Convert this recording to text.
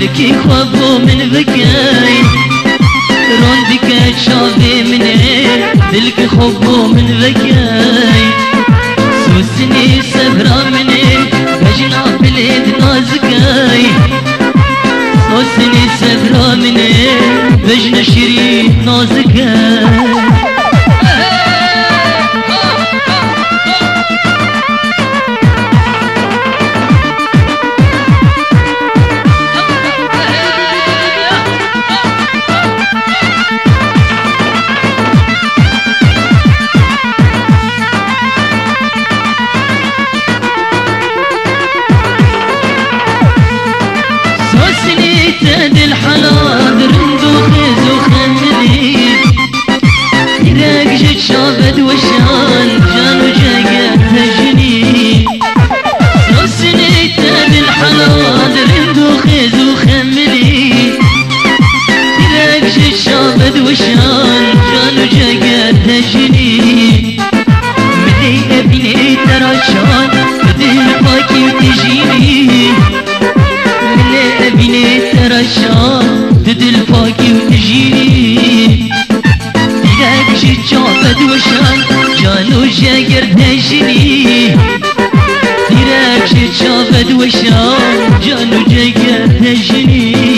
دلكي خوابو من بكاي روندك شافي مني دلكي خوابو من بكاي سوسني سبرا مني بجنا بلد نازكاي سوسني سبرا مني بجنا شريط نازكاي تدل حلال رندو خيزو خمدي راقجت شابد وشان جانو جاقات هجني سوسني تدل حلال رندو خيزو خمدي راقجت شابد وشان جانو جاقات هجني مدي ابني تراشان بدل باكي وتجيني ابني ترشان تدل فاكي وتجيني إذاك جيت شعبد وشان جانو جاقر تجني إذاك جيت شعبد وشان جانو جاقر تجني